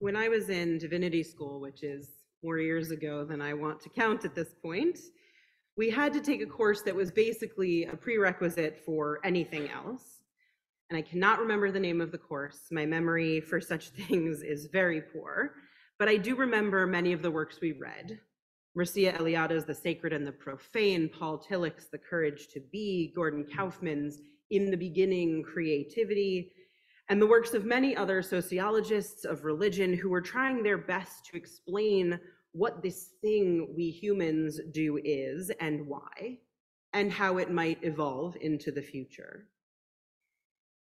When I was in divinity school, which is more years ago than I want to count at this point, we had to take a course that was basically a prerequisite for anything else. And I cannot remember the name of the course. My memory for such things is very poor, but I do remember many of the works we read. Mircea Eliada's The Sacred and the Profane, Paul Tillich's The Courage to Be, Gordon Kaufman's In the Beginning, Creativity, and the works of many other sociologists of religion who were trying their best to explain what this thing we humans do is and why, and how it might evolve into the future.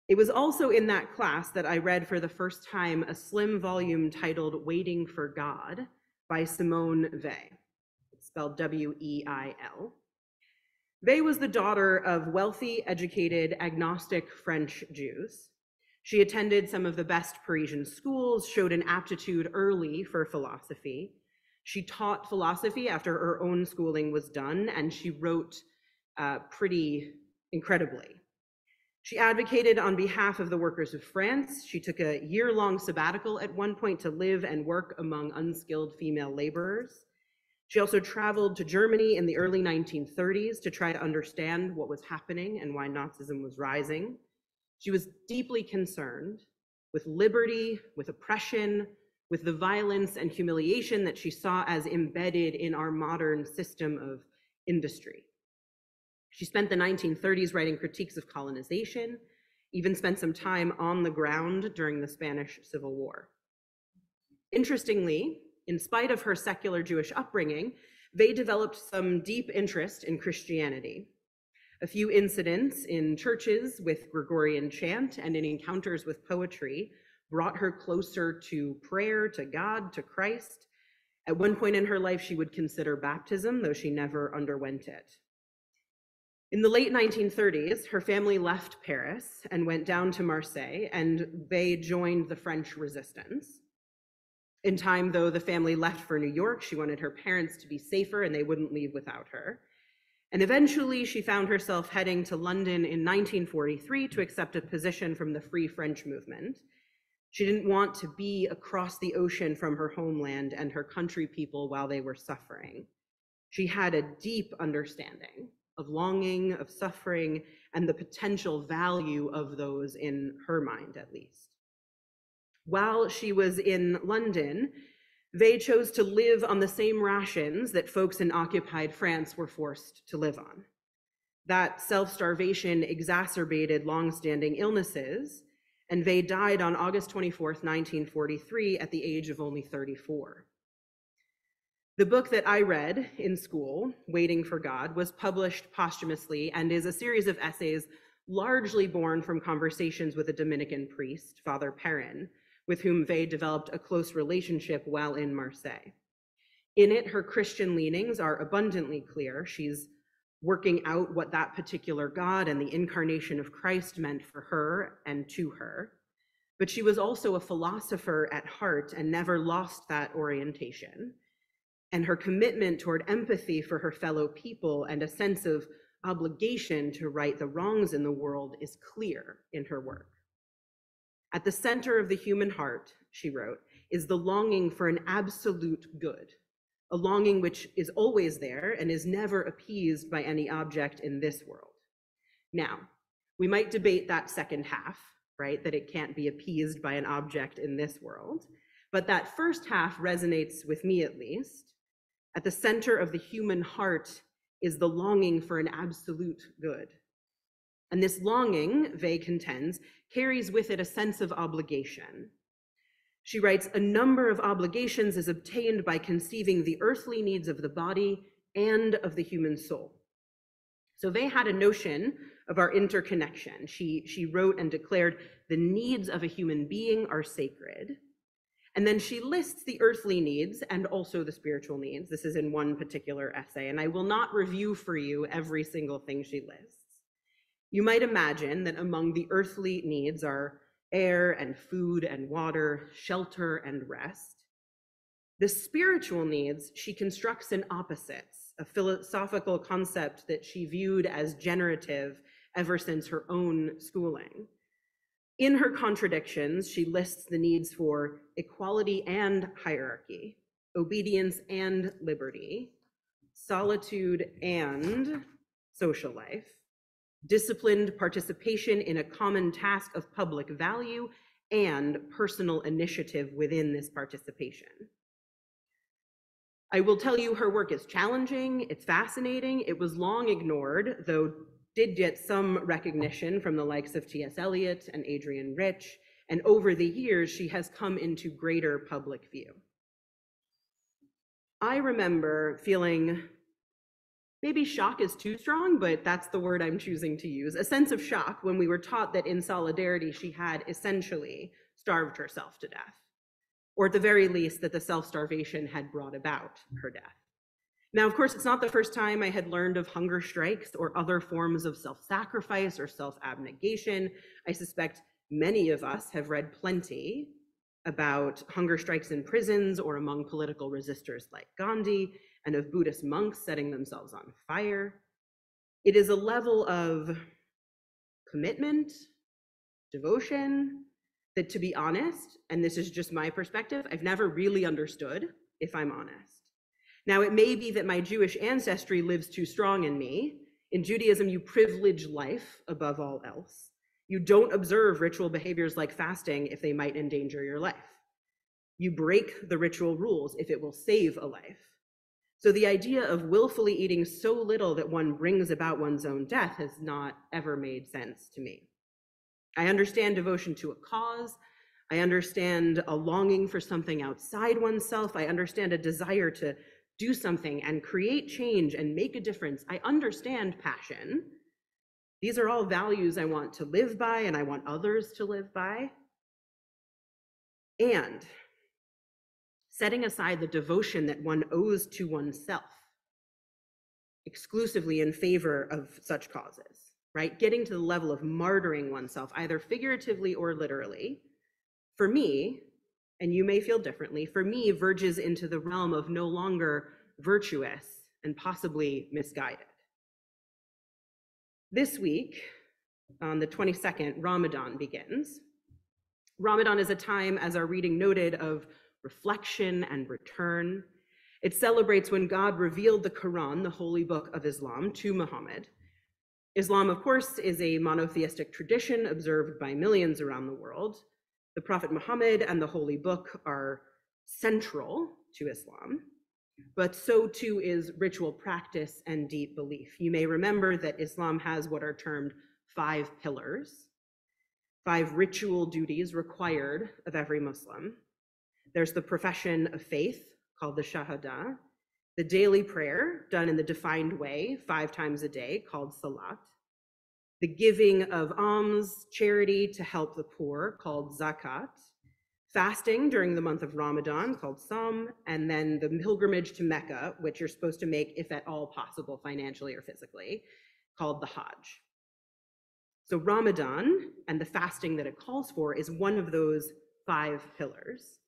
It was also in that class that I read for the first time a slim volume titled Waiting for God by Simone Weil. It's spelled W-E-I-L. Weil was the daughter of wealthy, educated, agnostic French Jews. She attended some of the best Parisian schools, showed an aptitude early for philosophy. She taught philosophy after her own schooling was done, and she wrote pretty incredibly. She advocated on behalf of the workers of France. She took a year-long sabbatical at one point to live and work among unskilled female laborers. She also traveled to Germany in the early 1930s to try to understand what was happening and why Nazism was rising. She was deeply concerned with liberty, with oppression, with the violence and humiliation that she saw as embedded in our modern system of industry. She spent the 1930s writing critiques of colonization, even spent some time on the ground during the Spanish Civil War. Interestingly, in spite of her secular Jewish upbringing, Weil developed some deep interest in Christianity. A few incidents in churches with Gregorian chant and in encounters with poetry brought her closer to prayer, to God, to Christ. At one point in her life, she would consider baptism, though she never underwent it. In the late 1930s, her family left Paris and went down to Marseille, and they joined the French resistance. In time, though, the family left for New York. She wanted her parents to be safer, and they wouldn't leave without her. And eventually, she found herself heading to London in 1943 to accept a position from the Free French movement. She didn't want to be across the ocean from her homeland and her country people while they were suffering. She had a deep understanding of longing, of suffering, and the potential value of those in her mind, at least. While she was in London, Weil chose to live on the same rations that folks in occupied France were forced to live on. That self-starvation exacerbated longstanding illnesses, and Weil died on August 24th, 1943, at the age of only 34. The book that I read in school, Waiting for God, was published posthumously and is a series of essays largely born from conversations with a Dominican priest, Father Perrin, with whom Weil developed a close relationship while in Marseille. In it, her Christian leanings are abundantly clear. She's working out what that particular God and the incarnation of Christ meant for her and to her. But she was also a philosopher at heart and never lost that orientation. And her commitment toward empathy for her fellow people and a sense of obligation to right the wrongs in the world is clear in her work. At the center of the human heart, she wrote, is the longing for an absolute good, a longing which is always there and is never appeased by any object in this world. Now, we might debate that second half, right, that it can't be appeased by an object in this world, but that first half resonates with me at least. At the center of the human heart is the longing for an absolute good. And this longing, Weil contends, carries with it a sense of obligation. She writes, a number of obligations is obtained by conceiving the earthly needs of the body and of the human soul. So Weil had a notion of our interconnection. She wrote and declared, the needs of a human being are sacred. And then she lists the earthly needs and also the spiritual needs. This is in one particular essay, and I will not review for you every single thing she lists. You might imagine that among the earthly needs are air and food and water, shelter and rest. The spiritual needs, she constructs in opposites, a philosophical concept that she viewed as generative ever since her own schooling. In her contradictions, she lists the needs for equality and hierarchy, obedience and liberty, solitude and social life, disciplined participation in a common task of public value, and personal initiative within this participation. I will tell you her work is challenging, it's fascinating, it was long ignored, though did get some recognition from the likes of T.S. Eliot and Adrienne Rich, and over the years, she has come into greater public view. I remember feeling, maybe shock is too strong, but that's the word I'm choosing to use, a sense of shock when we were taught that in solidarity, she had essentially starved herself to death, or at the very least, that the self-starvation had brought about her death. Now, of course, it's not the first time I had learned of hunger strikes or other forms of self-sacrifice or self-abnegation. I suspect many of us have read plenty about hunger strikes in prisons or among political resistors like Gandhi, and of Buddhist monks setting themselves on fire. It is a level of commitment, devotion, that, to be honest, and this is just my perspective, I've never really understood, if I'm honest. Now, it may be that my Jewish ancestry lives too strong in me. In Judaism, you privilege life above all else. You don't observe ritual behaviors like fasting if they might endanger your life. You break the ritual rules if it will save a life. So the idea of willfully eating so little that one brings about one's own death has not ever made sense to me. I understand devotion to a cause. I understand a longing for something outside oneself. I understand a desire to do something and create change and make a difference. I understand passion. These are all values I want to live by and I want others to live by. And setting aside the devotion that one owes to oneself exclusively in favor of such causes, right? Getting to the level of martyring oneself, either figuratively or literally, for me, and you may feel differently, for me, verges into the realm of no longer virtuous and possibly misguided. This week, on the 22nd, Ramadan begins. Ramadan is a time, as our reading noted, of reflection and return. It celebrates when God revealed the Quran, the holy book of Islam, to Muhammad. Islam, of course, is a monotheistic tradition observed by millions around the world. The Prophet Muhammad and the holy book are central to Islam, but so too is ritual practice and deep belief. You may remember that Islam has what are termed 5 pillars, 5 ritual duties required of every Muslim. There's the profession of faith, called the Shahada, the daily prayer done in the defined way 5 times a day, called Salat, the giving of alms, charity to help the poor, called Zakat, fasting during the month of Ramadan, called Sawm, and then the pilgrimage to Mecca, which you're supposed to make if at all possible financially or physically, called the Hajj. So Ramadan and the fasting that it calls for is one of those 5 pillars.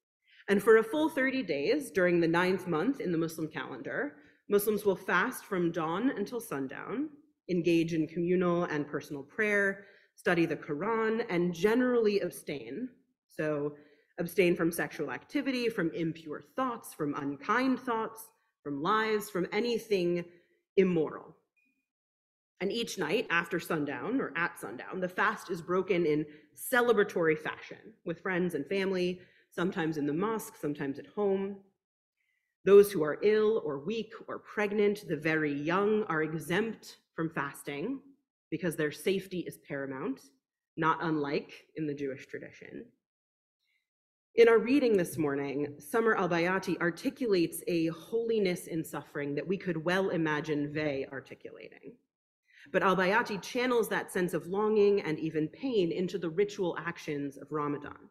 And for a full 30 days during the 9th month in the Muslim calendar, Muslims will fast from dawn until sundown, engage in communal and personal prayer, study the Quran, and generally abstain. So abstain from sexual activity, from impure thoughts, from unkind thoughts, from lies, from anything immoral. And each night after sundown, or at sundown, the fast is broken in celebratory fashion with friends and family, sometimes in the mosque, sometimes at home. Those who are ill or weak or pregnant, the very young, are exempt from fasting because their safety is paramount, not unlike in the Jewish tradition. In our reading this morning, Summer Albayati articulates a holiness in suffering that we could well imagine Vey articulating. But Albayati channels that sense of longing and even pain into the ritual actions of Ramadan.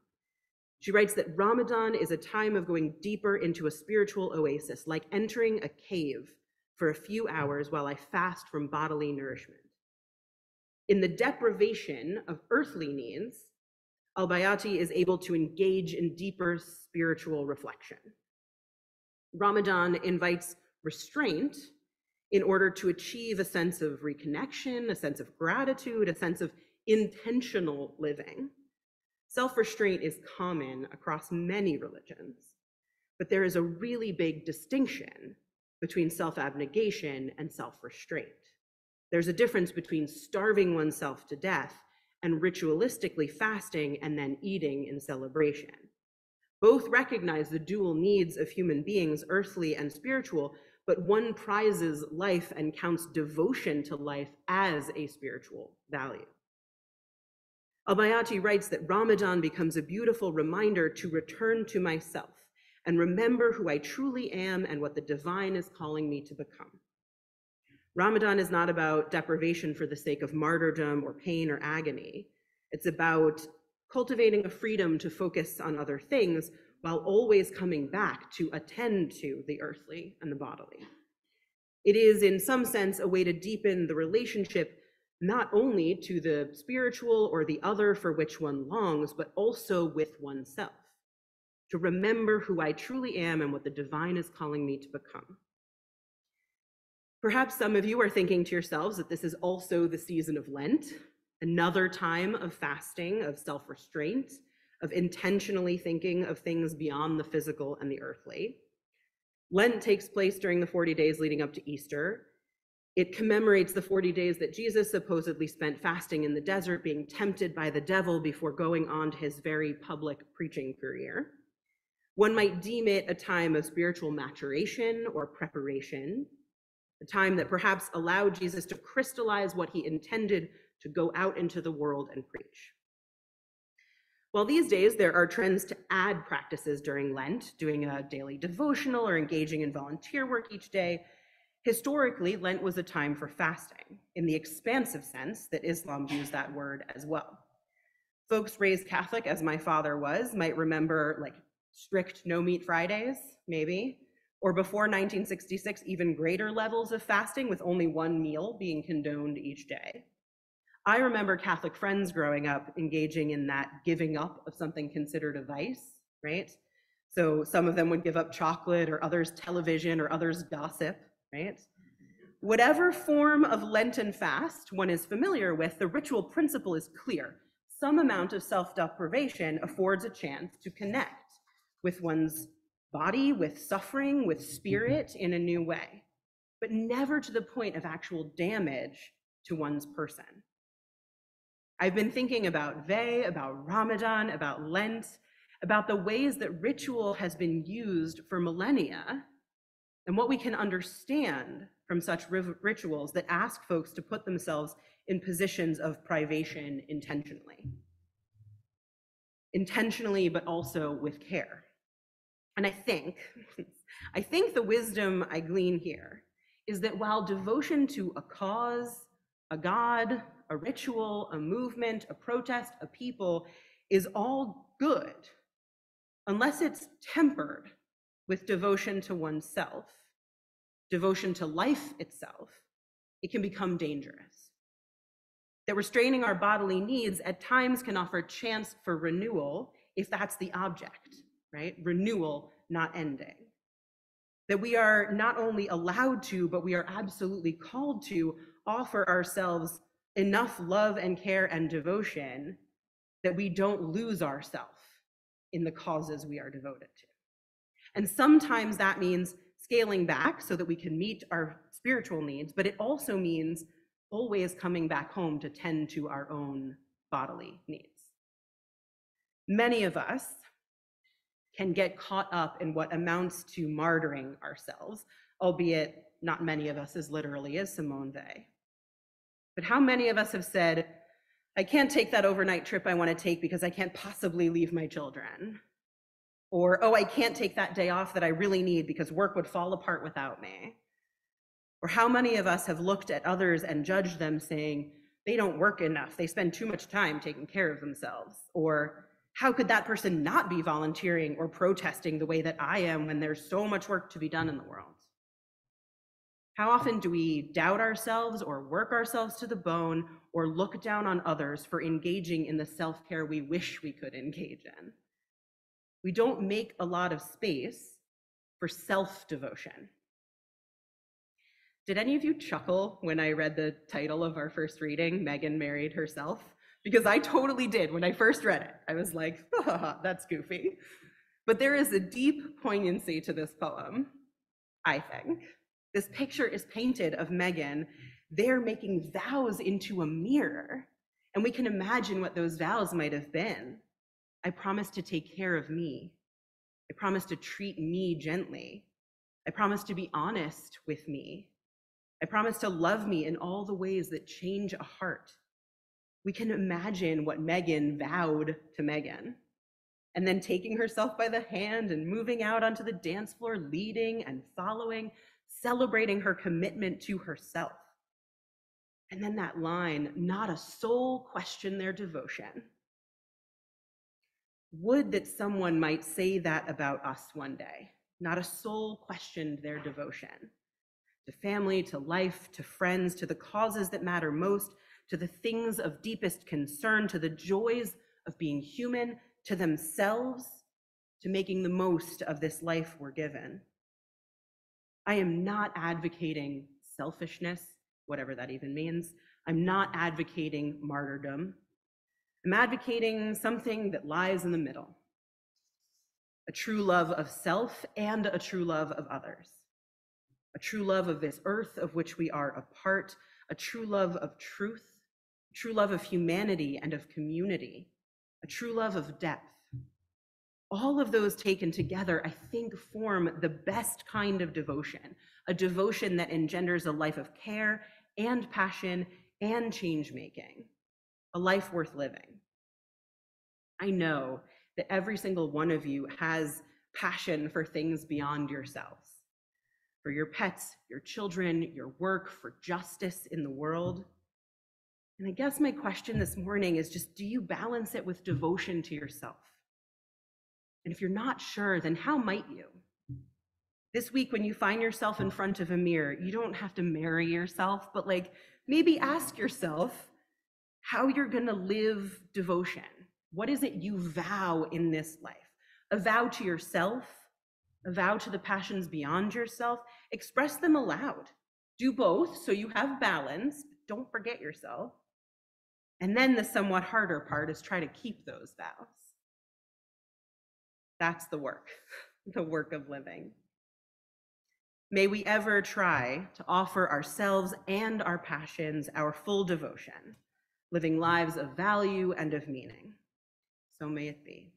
She writes that Ramadan is a time of going deeper into a spiritual oasis, like entering a cave for a few hours while I fast from bodily nourishment. In the deprivation of earthly needs, Albayati is able to engage in deeper spiritual reflection. Ramadan invites restraint in order to achieve a sense of reconnection, a sense of gratitude, a sense of intentional living. Self-restraint is common across many religions, but there is a really big distinction between self-abnegation and self-restraint. There's a difference between starving oneself to death and ritualistically fasting and then eating in celebration. Both recognize the dual needs of human beings, earthly and spiritual, but one prizes life and counts devotion to life as a spiritual value. Albayati writes that Ramadan becomes a beautiful reminder to return to myself and remember who I truly am and what the divine is calling me to become. Ramadan is not about deprivation for the sake of martyrdom or pain or agony. It's about cultivating a freedom to focus on other things while always coming back to attend to the earthly and the bodily. It is, in some sense, a way to deepen the relationship not only to the spiritual or the other for which one longs, but also with oneself, to remember who I truly am and what the divine is calling me to become. Perhaps some of you are thinking to yourselves that this is also the season of Lent, another time of fasting, of self-restraint, of intentionally thinking of things beyond the physical and the earthly. Lent takes place during the 40 days leading up to Easter. It commemorates the 40 days that Jesus supposedly spent fasting in the desert, being tempted by the devil before going on to his very public preaching career. One might deem it a time of spiritual maturation or preparation, a time that perhaps allowed Jesus to crystallize what he intended to go out into the world and preach. While these days there are trends to add practices during Lent, doing a daily devotional or engaging in volunteer work each day, historically, Lent was a time for fasting, in the expansive sense that Islam views that word as well. Folks raised Catholic, as my father was, might remember like strict no-meat Fridays, maybe, or before 1966, even greater levels of fasting with only one meal being condoned each day. I remember Catholic friends growing up engaging in that giving up of something considered a vice, right? So some of them would give up chocolate, or others television, or others gossip, right? Whatever form of Lenten fast one is familiar with, the ritual principle is clear. Some amount of self-deprivation affords a chance to connect with one's body, with suffering, with spirit in a new way, but never to the point of actual damage to one's person. I've been thinking about about Ramadan, about Lent, about the ways that ritual has been used for millennia, and what we can understand from such rituals that ask folks to put themselves in positions of privation intentionally. Intentionally, but also with care. And I think the wisdom I glean here is that while devotion to a cause, a god, a ritual, a movement, a protest, a people is all good, unless it's tempered with devotion to oneself, devotion to life itself, it can become dangerous. That restraining our bodily needs at times can offer chance for renewal if that's the object, right? Renewal, not ending. That we are not only allowed to, but we are absolutely called to offer ourselves enough love and care and devotion that we don't lose ourselves in the causes we are devoted to. And sometimes that means scaling back so that we can meet our spiritual needs, but it also means always coming back home to tend to our own bodily needs. Many of us can get caught up in what amounts to martyring ourselves, albeit not many of us as literally as Simone Weil. But how many of us have said, I can't take that overnight trip I want to take because I can't possibly leave my children? Or, oh, I can't take that day off that I really need because work would fall apart without me. Or how many of us have looked at others and judged them saying, they don't work enough, they spend too much time taking care of themselves. Or how could that person not be volunteering or protesting the way that I am when there's so much work to be done in the world? How often do we doubt ourselves or work ourselves to the bone or look down on others for engaging in the self-care we wish we could engage in? We don't make a lot of space for self-devotion. Did any of you chuckle when I read the title of our first reading, Megan Married Herself? because I totally did when I first read it. I was like, oh, that's goofy. But there is a deep poignancy to this poem, I think. This picture is painted of Megan. They're making vows into a mirror, and we can imagine what those vows might have been. I promise to take care of me. I promise to treat me gently. I promise to be honest with me. I promise to love me in all the ways that change a heart. We can imagine what Megan vowed to Megan, and then taking herself by the hand and moving out onto the dance floor, leading and following, celebrating her commitment to herself. And then that line, not a soul questioned their devotion. Would that someone might say that about us one day. Not a soul questioned their devotion to family, to life, to friends, to the causes that matter most, to the things of deepest concern, to the joys of being human, to themselves, to making the most of this life we're given. I am not advocating selfishness, whatever that even means. I'm not advocating martyrdom. I'm advocating something that lies in the middle. A true love of self and a true love of others. A true love of this earth of which we are a part, a true love of truth, a true love of humanity and of community, a true love of depth. All of those taken together, I think, form the best kind of devotion, a devotion that engenders a life of care and passion and change-making, a life worth living. I know that every single one of you has passion for things beyond yourselves, for your pets, your children, your work, for justice in the world. And I guess my question this morning is just, do you balance it with devotion to yourself? And if you're not sure, then how might you? This week, when you find yourself in front of a mirror, you don't have to marry yourself, but maybe ask yourself how you're gonna live devotion. What is it you vow in this life? A vow to yourself, a vow to the passions beyond yourself. Express them aloud. Do both so you have balance, but don't forget yourself. And then the somewhat harder part is try to keep those vows. That's the work of living. May we ever try to offer ourselves and our passions our full devotion, living lives of value and of meaning. So may it be.